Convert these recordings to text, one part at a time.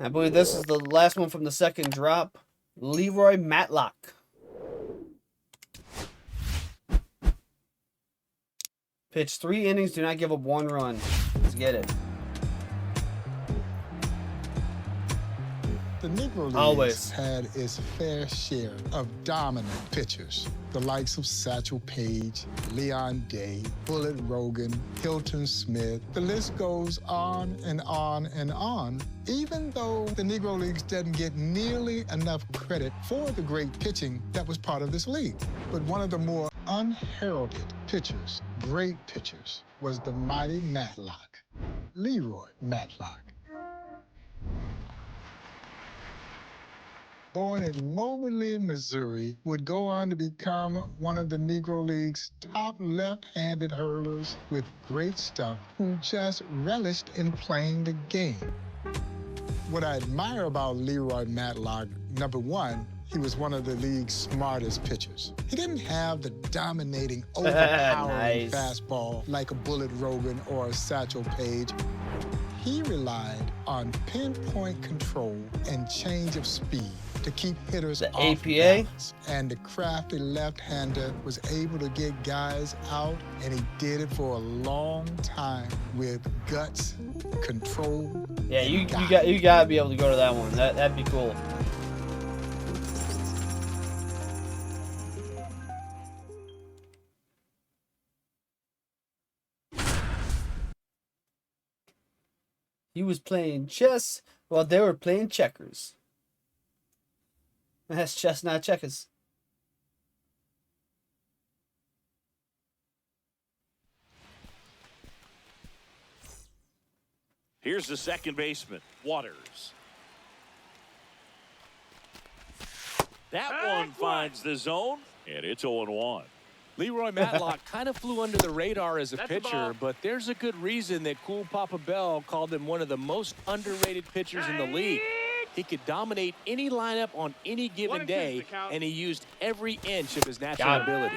I believe this is the last one from the second drop. LeRoy Matlock. Pitched 3 innings, do not give up 1 run. Let's get it. The Negro League Always had its fair share of dominant pitchers. The likes of Satchel Paige, Leon Day, Bullet Rogan, Hilton Smith. The list goes on and on and on, even though the Negro Leagues doesn't get nearly enough credit for the great pitching that was part of this league. But one of the more unheralded pitchers, great pitchers, was the mighty Matlock, LeRoy Matlock. Born in Moberly, Missouri, would go on to become one of the Negro League's top left-handed hurlers with great stuff who just relished in playing the game. What I admire about LeRoy Matlock, number one, he was one of the league's smartest pitchers. He didn't have the dominating, overpowering fastball like a Bullet Rogan or a Satchel Paige. He relied on pinpoint control and change of speed to keep hitters off balance. And the crafty left-hander was able to get guys out, and he did it for a long time with guts, control. Yeah, you gotta be able to go to that one. That'd be cool. He was playing chess while they were playing checkers. That's chess, not checkers. Here's the second baseman, Waters. That one finds the zone, and it's 0-1. LeRoy Matlock kind of flew under the radar as a pitcher, but there's a good reason that Cool Papa Bell called him one of the most underrated pitchers in the league. He could dominate any lineup on any given day, and he used every inch of his natural ability.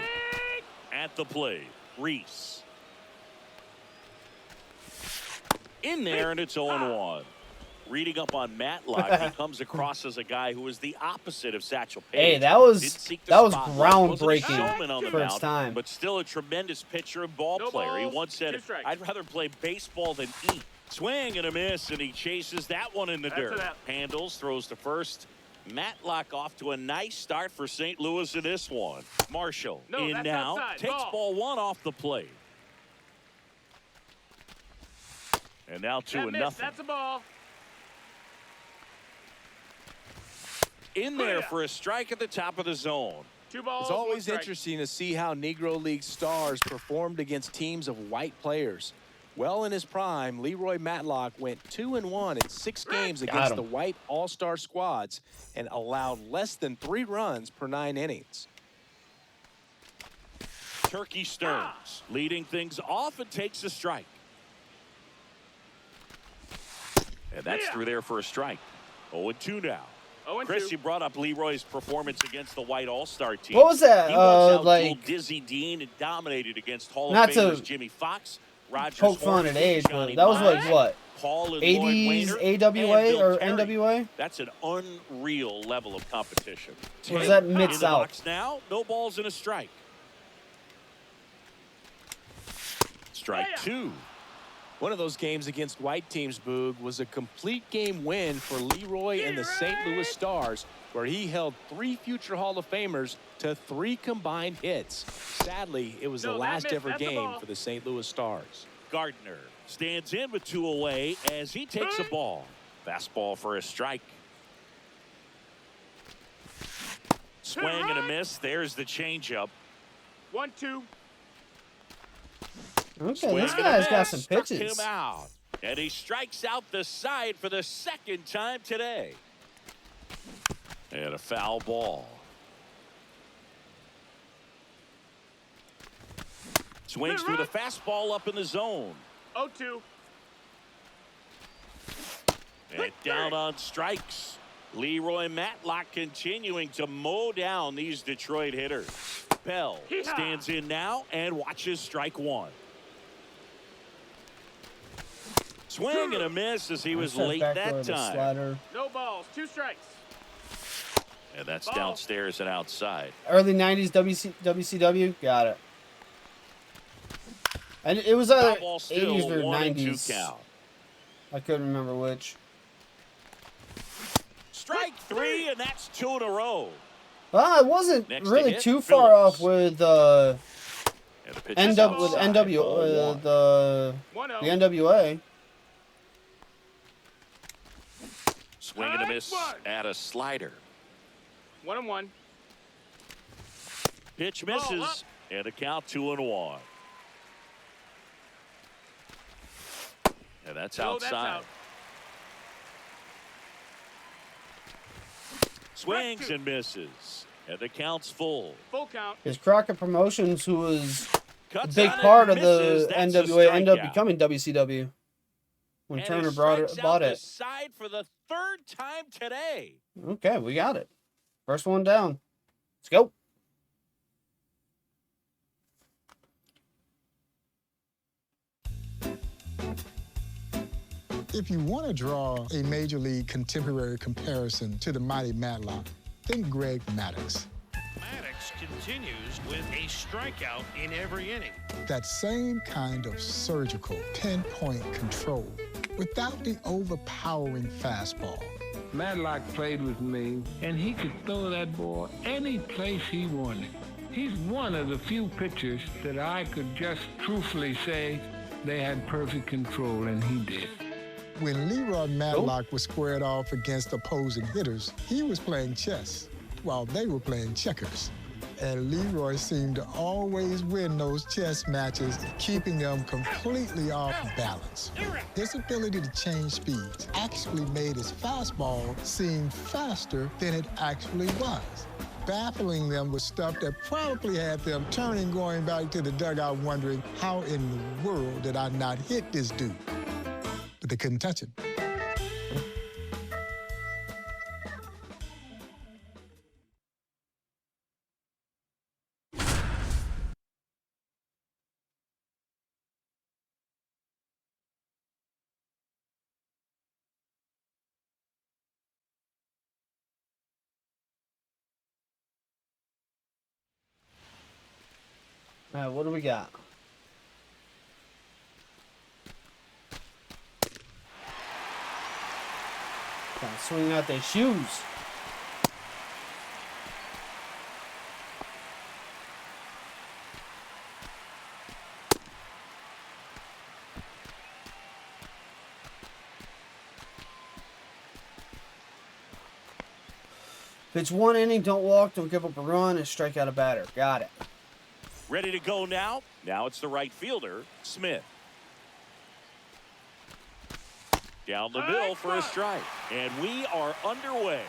At the plate, Reese. In there, and it's 0-1. Reading up on Matlock, he comes across as a guy who is the opposite of Satchel Paige. Hey, that was groundbreaking for its time. But still a tremendous pitcher and ball player. He once said, "I'd rather play baseball than eat." Swing and a miss, and he chases that one in the dirt. Handles, throws to first. Matlock off to a nice start for St. Louis in this one. Marshall in now, takes ball 1 off the plate. And now 2-0. That's a ball. In there for a strike at the top of the zone. 2 balls. It's always interesting to see how Negro League stars performed against teams of white players. Well, in his prime, LeRoy Matlock went 2-1 in 6 games against the white all-star squads and allowed less than 3 runs per 9 innings. Turkey Stearns leading things off and takes a strike. And that's through there for a strike. 0-2 now. Chris, you brought up LeRoy's performance against the white all-star team. What was that? He once like Dizzy Dean and dominated against Hall of Famers Jimmy Fox, Rogers, poke fun at age, but that was like what? Paul and 80s AWA or NWA? That's an unreal level of competition. Or was that mid-south? Now, no balls and a strike. Strike 2. One of those games against white teams, Boog, was a complete game win for LeRoy and the St. Louis Stars, where he held 3 future Hall of Famers to 3 combined hits. Sadly, it was the last ever game for the St. Louis Stars. Gardner stands in with 2 away as he takes a ball. Fastball for a strike. Swing and a miss. There's the changeup. 1-2. Okay, this guy's got some pitches. Him out, and he strikes out the side for the 2nd time today. And a foul ball. Swings through the fastball up in the zone. 0-2. And down on strikes. LeRoy Matlock continuing to mow down these Detroit hitters. Bell stands in now and watches strike 1. Swing and a miss as he was Set late back that door to time. Slider. No balls. 2 strikes. And that's Ball. downstairs and outside. Early 90s WCW. Got it. And it was either Foul ball still, 80s or 1-2 90s. count. I couldn't remember which. Strike 3, and that's 2 in a row. Well, I wasn't Next to really hit, too far Phillips. off with And the pitch is NW with outside, NW ball 1. the 1-0. NWA. Swing and a miss at a slider. 1-1. Pitch Ball up. misses, and a count 2-1. And that's No, that's outside. out. Swings and misses, and the count's full. Full count. Is Crockett Promotions, who was a Cuts big on it, part of misses. the That's a NWA, ended up strikeout. becoming WCW when And Turner he bought strikes it. out the side for the 3rd time today. Okay, we got it. First one down. Let's go. If you want to draw a Major League contemporary comparison to the mighty Matlock, think Greg Maddux. Maddox continues with a strikeout in every inning. That same kind of surgical, pinpoint control without the overpowering fastball. Matlock played with me, and he could throw that ball any place he wanted. He's one of the few pitchers that I could just truthfully say they had perfect control, and he did. When LeRoy Matlock was squared off against opposing hitters, he was playing chess while they were playing checkers. And LeRoy seemed to always win those chess matches, keeping them completely off balance. His ability to change speeds actually made his fastball seem faster than it actually was, baffling them with stuff that probably had them turning, going back to the dugout, wondering, how in the world did I not hit this dude? But they couldn't touch him. All right, what do we got? Trying to swing out their shoes. Pitch 1 inning, don't walk, don't give up a run, and strike out a batter. Got it. Ready to go now? Now it's the right fielder, Smith. Down the middle for a strike. And we are underway.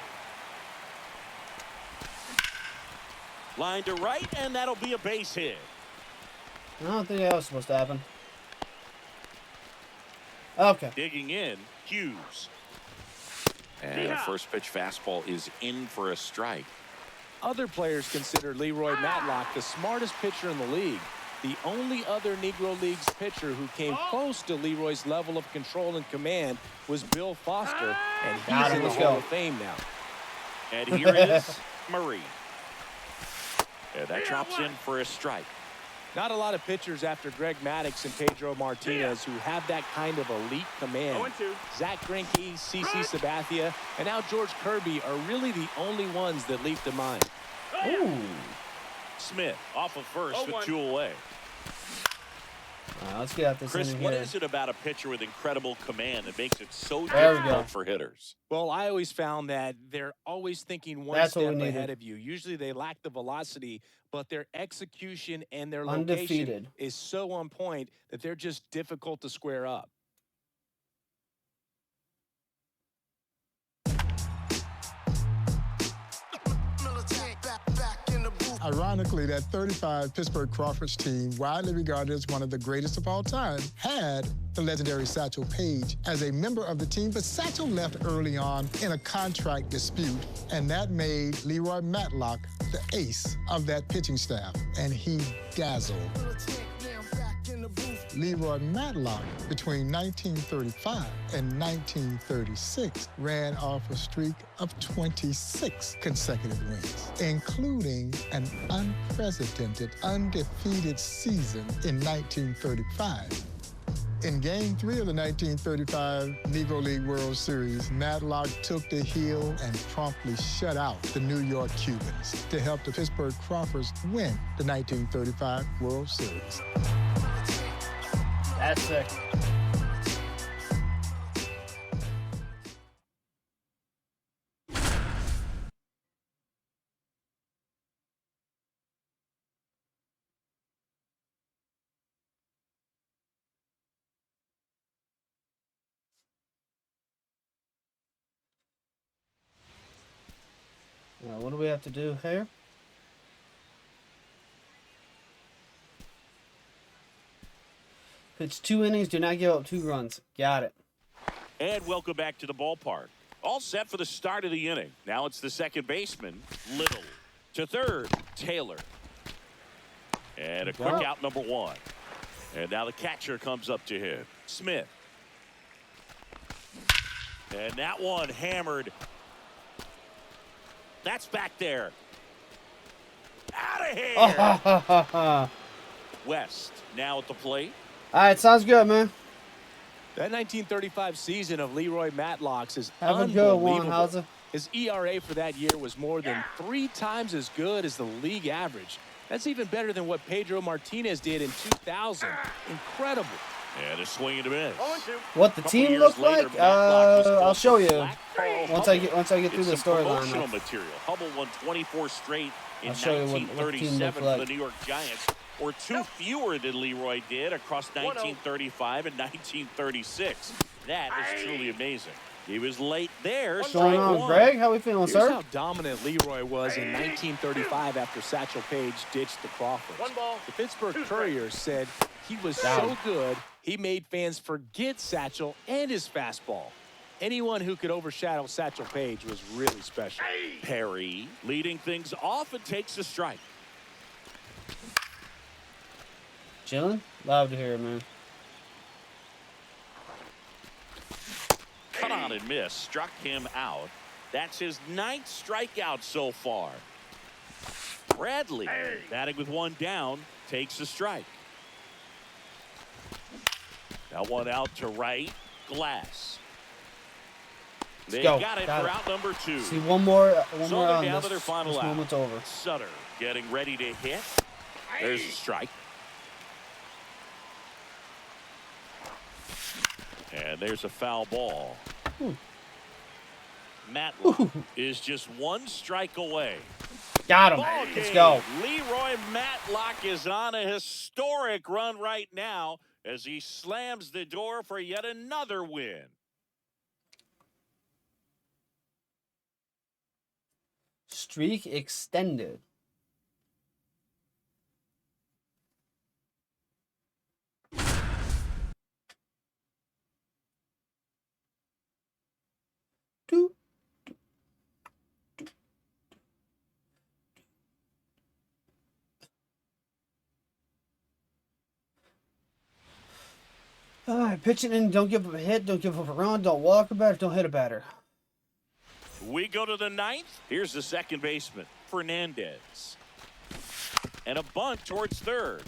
Line to right, and that'll be a base hit. I don't think that was supposed to happen. Okay. Digging in, Hughes. And a first pitch fastball is in for a strike. Other players consider LeRoy Matlock the smartest pitcher in the league. The only other Negro Leagues pitcher who came close to LeRoy's level of control and command was Bill Foster, and he's in the Hall of Fame now. And here is Murray. And that drops in for a strike. Not a lot of pitchers after Greg Maddux and Pedro Martinez who have that kind of elite command. 0-2. Zach Greinke, CC Sabathia, and now George Kirby are really the only ones that leap to mind. Ooh. Smith off of first 0-1. with 2 away. All right, let's get out this Chris, inning what here. is it about a pitcher with incredible command that makes it so There we go. difficult for hitters? Well, I always found that they're always thinking one That's what step we ahead needed. of you. Usually they lack the velocity, but their execution and their Undefeated. location is so on point that they're just difficult to square up. Ironically, that 35 Pittsburgh Crawfords team, widely regarded as one of the greatest of all time, had the legendary Satchel Paige as a member of the team, but Satchel left early on in a contract dispute, and that made LeRoy Matlock the ace of that pitching staff, and he dazzled. LeRoy Matlock, between 1935 and 1936, ran off a streak of 26 consecutive wins, including an unprecedented, undefeated season in 1935. In Game 3 of the 1935 Negro League World Series, Matlock took the hill and promptly shut out the New York Cubans to help the Pittsburgh Crawfords win the 1935 World Series. That's sick. Now, what do we have to do here? Pitch 2 innings, do not give up 2 runs. Got it. And welcome back to the ballpark. All set for the start of the inning. Now it's the second baseman, Little. To third, Taylor. And a quick out, number 1. And now the catcher comes up to him, Smith. And that one hammered. That's back there. Out of here. West now at the plate. All right, sounds good, man. That 1935 season of LeRoy Matlock's is Have a good one, unbelievable. Hauser. His ERA for that year was more than 3 times as good as the league average. That's even better than what Pedro Martinez did in 2000. Incredible. And a swing and a miss. What the team looked like? I'll show you once I get through the storyline. Promotional material. Hubble won 24 straight in I'll show you what the team 1937 looked like. for the New York Giants, or 2 fewer than LeRoy did across 1935 and 1936. That is truly amazing. He was late there. What's going on, Greg? How we feeling, Here's sir? how dominant LeRoy was in 1935 after Satchel Paige ditched the Crawfords. The Pittsburgh Courier said he was so good, he made fans forget Satchel and his fastball. Anyone who could overshadow Satchel Paige was really special. Perry leading things off and takes a strike. Chilling? Love to hear it, man. Cut on and miss. Struck him out. That's his 9th strikeout so far. Bradley, batting with 1 down, takes a strike. Now 1 out to right. Glass. They got it for out number 2. See, one more So on they're down this, to their final this out. moment's over. Sutter getting ready to hit. There's a strike. And there's a foul ball. Matlock is just 1 strike away. Got him. Let's go. LeRoy Matlock is on a historic run right now as he slams the door for yet another win. Streak extended. All right, pitching in, don't give up a hit, don't give up a run, don't walk a batter, don't hit a batter. We go to the 9th. Here's the second baseman, Fernandez. And a bunt towards third.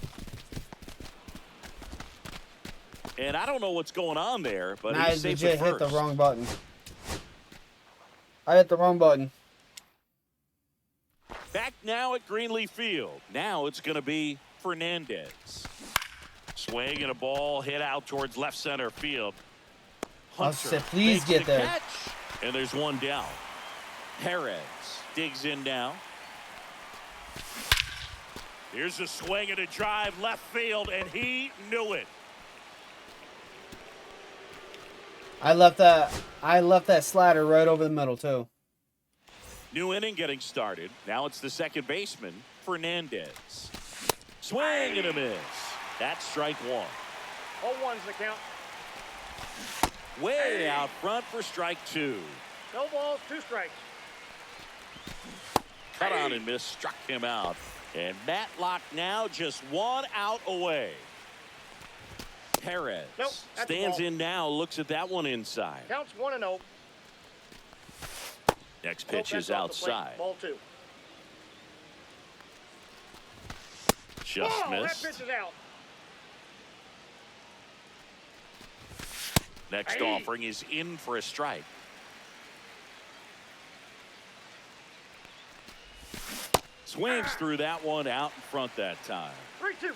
And I don't know what's going on there, but I he's safe legit at hit first. the wrong button. I hit the wrong button. Back now at Greenleaf Field. Now it's going to be Fernandez. Swing and a ball hit out towards left center field. I Hunter said, please makes get the there. catch, and there's 1 down. Perez digs in now. Here's a swing and a drive left field, and he knew it. I left that slider right over the middle too. New inning getting started. Now it's the second baseman, Fernandez. Swing and a miss. That's strike 1. 0-1's the count. Way out front for strike 2. No balls, 2 strikes. Cut on and miss, struck him out. And Matlock now just 1 out away. Perez Nope, that's a stands ball. in now, looks at that one inside. Counts 1-0. Next Nope, pitch that's is off the plate. outside. Ball 2. Just That missed. pitch is out. Next Hey. offering is in for a strike. Swings through that one out in front that time. 3-2.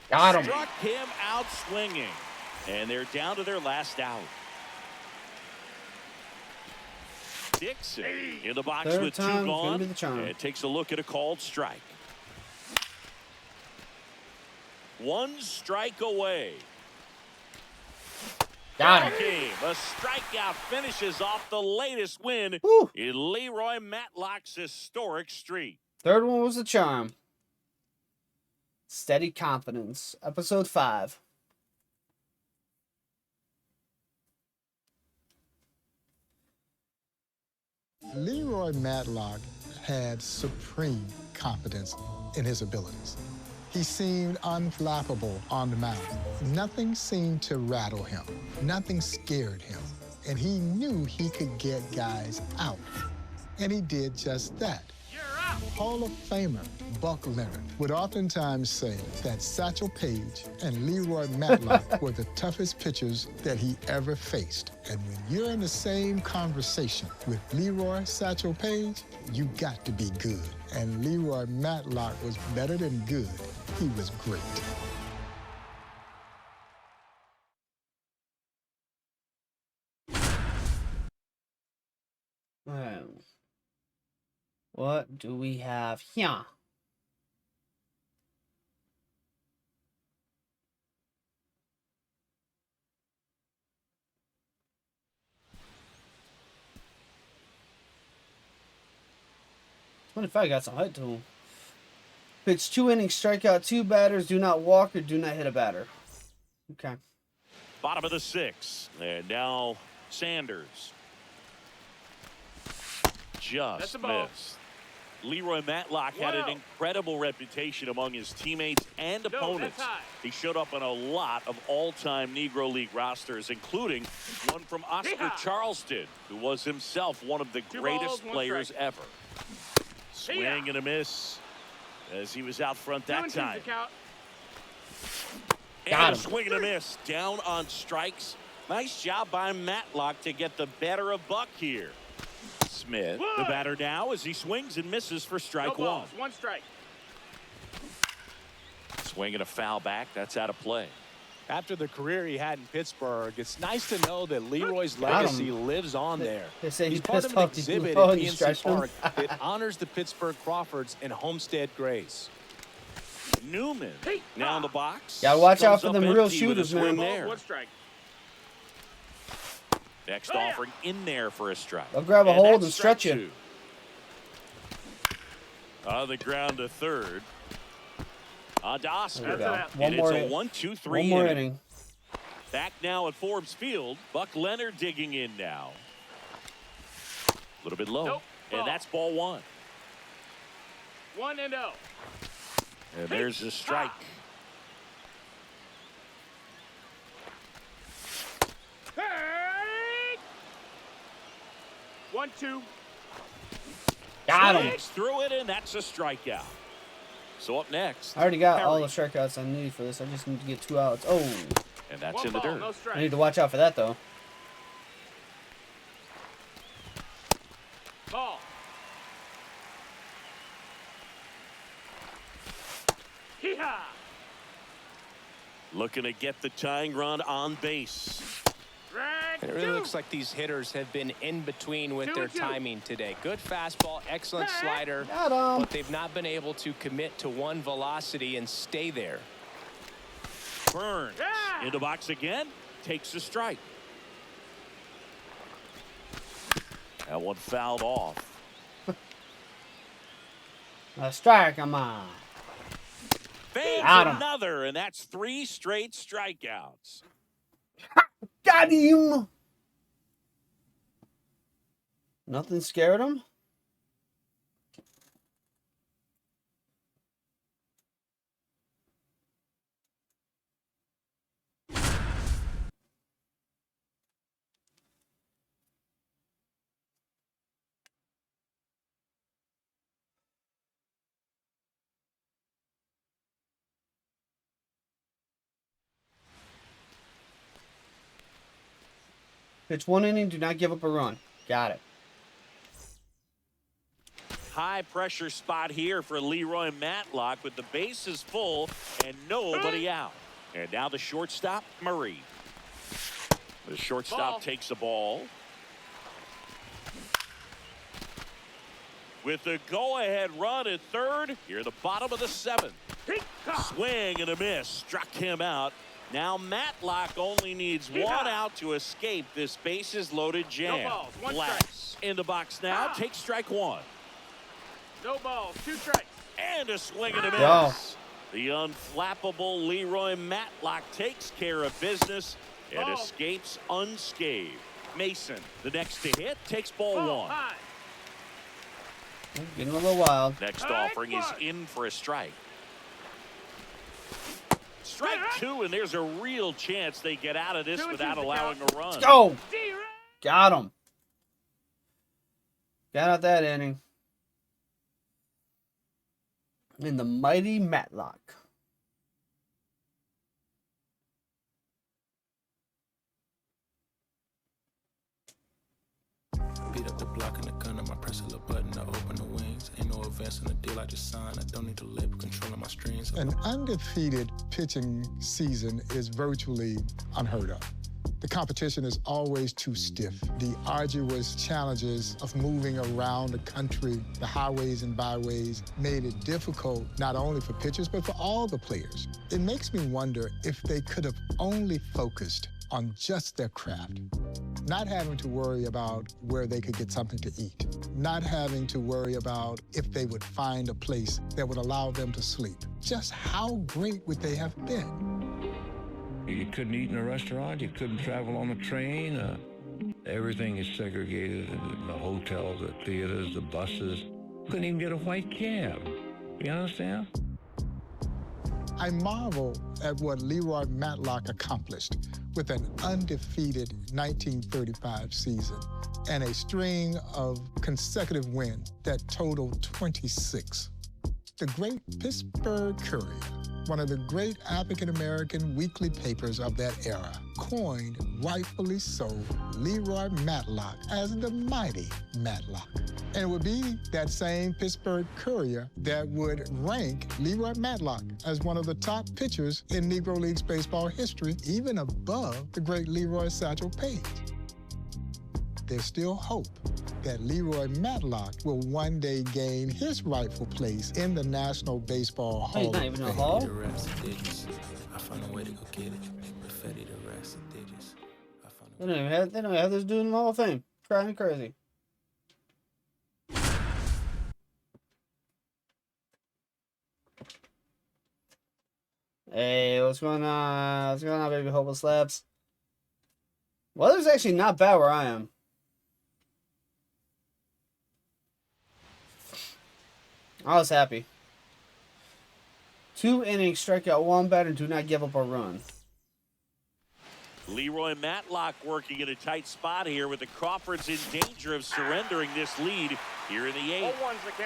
Got him. Struck him out swinging. And they're down to their last out. Dixon in the box Third with 2 time, gonna gone. be the charm. And takes a look at a called strike. 1 strike away. Got him. Game. A strikeout finishes off the latest win Woo. in LeRoy Matlock's historic streak. Third one was the charm. Steady Confidence. Episode 5. LeRoy Matlock had supreme confidence in his abilities. He seemed unflappable on the mound. Nothing seemed to rattle him. Nothing scared him. And he knew he could get guys out. And he did just that. Hall of Famer Buck Leonard would oftentimes say that Satchel Paige and LeRoy Matlock were the toughest pitchers that he ever faced. And when you're in the same conversation with LeRoy Satchel Paige, you got to be good. And LeRoy Matlock was better than good. He was great. What do we have here? What if I got some height to him? Pitch 2 innings, strike out 2 batters, do not walk or do not hit a batter. Okay. Bottom of the 6th. And now Sanders. Just missed. LeRoy Matlock had an incredible reputation among his teammates and opponents. He showed up on a lot of all-time Negro League rosters, including one from Oscar Charleston, who was himself one of the greatest players ever. Swing and a miss as he was out front that time. And a swing and a miss. Down on strikes. Nice job by Matlock to get the better of Buck here. Smith, the batter now, as he swings and misses for strike 1. 1 strike. Swing and a foul back. That's out of play. After the career he had in Pittsburgh, it's nice to know that Leroy's legacy lives on there. They say He's he part pissed of an off exhibit people at and PNC stretched him. Park that honors the Pittsburgh Crawfords and Homestead Grays. Newman now in the box. Gotta watch out Comes for up them empty real with a shooters, swing man. there. 1 strike. Next offering in there for a strike. They'll grab a hold that's and stretch strike you. 2. On the ground to third. On to Oscar. That's One And more it's a inning. 1-2-3 One more inning. inning. Back now at Forbes Field. Buck Leonard digging in now. A little bit low. Nope. And Ball. that's ball 1. 1-0. And there's a strike. Hey! 1-2. Got him. Swings through it, and that's a strikeout. So up next. I already got all the Perry. strikeouts I need for this. I just need to get 2 outs. Oh, And that's 1 in the ball, dirt. no I strike. need to watch out for that, though. Ball. Hee-haw! Looking to get the tying run on base. And it really looks like these hitters have been in between with their 2-2. timing today. Good fastball, excellent slider, Got him. but they've not been able to commit to one velocity and stay there. Burns Yeah. in the box again. Takes a strike. That one fouled off. A strike, come on. Fades Got him. another, and that's 3 straight strikeouts. Got him. Nothing scared him. Pitch 1 inning, do not give up a run. Got it. High pressure spot here for LeRoy Matlock with the bases full and nobody out. And now the shortstop, Murray. The shortstop takes the ball. With the go-ahead run at third, here the bottom of the 7th. Swing and a miss. Struck him out. Now Matlock only needs 1 out to escape this bases-loaded jam. No balls, 1 Blacks in the box now. Takes strike 1. No balls, 2 strikes. And a swing and a miss. Go. The unflappable LeRoy Matlock takes care of business and escapes unscathed. Mason, the next to hit, takes ball 1. High. Getting a little wild. Next offering is in for a strike. Strike 2, and there's a real chance they get out of this without allowing a run. Go! Got him. Got out that inning. In the mighty Matlock. Beat up the block and the gun on my press a little button to open the wings. Ain't no advance in the deal I just signed. I don't need to labor controlling my strings. An undefeated pitching season is virtually unheard of. The competition is always too stiff. The arduous challenges of moving around the country, the highways and byways, made it difficult not only for pitchers, but for all the players. It makes me wonder if they could have only focused on just their craft. Not having to worry about where they could get something to eat. Not having to worry about if they would find a place that would allow them to sleep. Just how great would they have been? You couldn't eat in a restaurant. You couldn't travel on a train. Everything is segregated in the hotels, the theaters, the buses. Couldn't even get a white cab. You understand? I marvel at what LeRoy Matlock accomplished with an undefeated 1935 season and a string of consecutive wins that totaled 26. The great Pittsburgh Courier, one of the great African-American weekly papers of that era, coined, rightfully so, LeRoy Matlock as the mighty Matlock. And it would be that same Pittsburgh Courier that would rank LeRoy Matlock as one of the top pitchers in Negro League Baseball history, even above the great Leroy Satchel Paige. There's still hope that LeRoy Matlock will one day gain his rightful place in the National Baseball Hall. He's not even in the Hall. I found a way to go get it. Perfetti the rest of digits. They don't even have this dude in the Hall of Fame. Driving me crazy. Hey, what's going on? What's going on, baby? Hopeless Labs. Weather's actually not bad where I am. I was happy. 2 innings, strike out 1 batter, do not give up a run. LeRoy Matlock working in a tight spot here with the Crawfords in danger of surrendering this lead here in the 8th.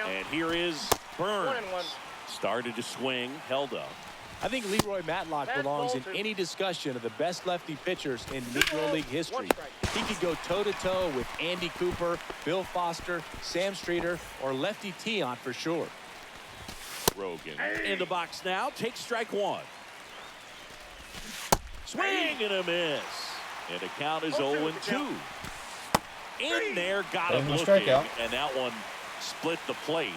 And here is Burns. 1-1. Started to swing, held up. I think LeRoy Matlock belongs in any discussion of the best lefty pitchers in Negro League history. He could go toe-to-toe with Andy Cooper, Bill Foster, Sam Streeter, or Lefty Tion for sure. Rogan in the box now, takes strike 1. Swing and a miss. And the count is 0-2. In there, got him looking, and that one split the plate.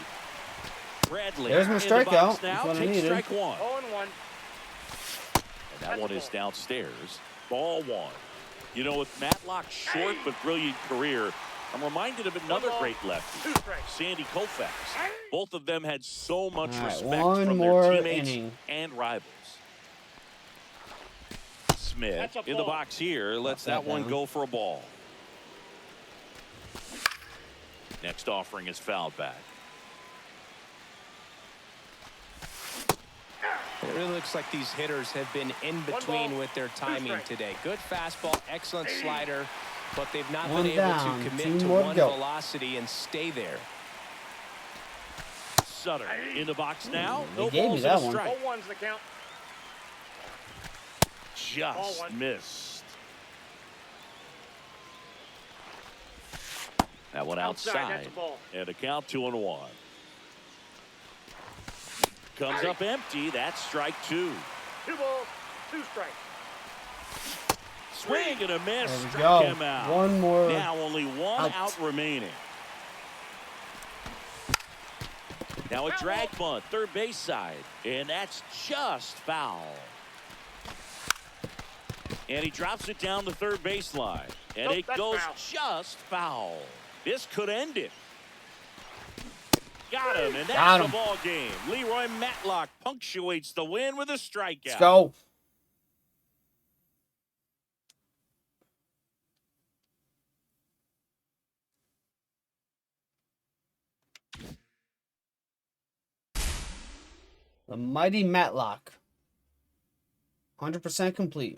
Bradley there's my strikeout. Now takes strike 1. 0-1. And that one is downstairs. Ball 1. You know, with Matlock's short but brilliant career, I'm reminded of another great lefty, Sandy Koufax. Both of them had so much respect from their teammates and rivals. Smith in the box here lets that one go for a ball. Next offering is fouled back. It really looks like these hitters have been in between with their timing today. Good fastball, excellent slider, but they've not been able to commit to one velocity and stay there. Sutter in the box now. They No gave me balls that and a one. strike. 0-1's the count. Just missed. That one Outside, outside. that's a ball. And a count 2-1. Comes up empty. That's strike 2. 2 balls, 2 strikes. Swing and a miss. There we Struck go. him out. One more. Now only one out remaining. Now a drag bunt, third base side. And that's just foul. And he drops it down the third baseline. And Nope, it that's goes foul. just foul. This could end it. Got him, and Got that's the him. ball game. LeRoy Matlock punctuates the win with a strikeout. Let's go. The mighty Matlock. 100% complete.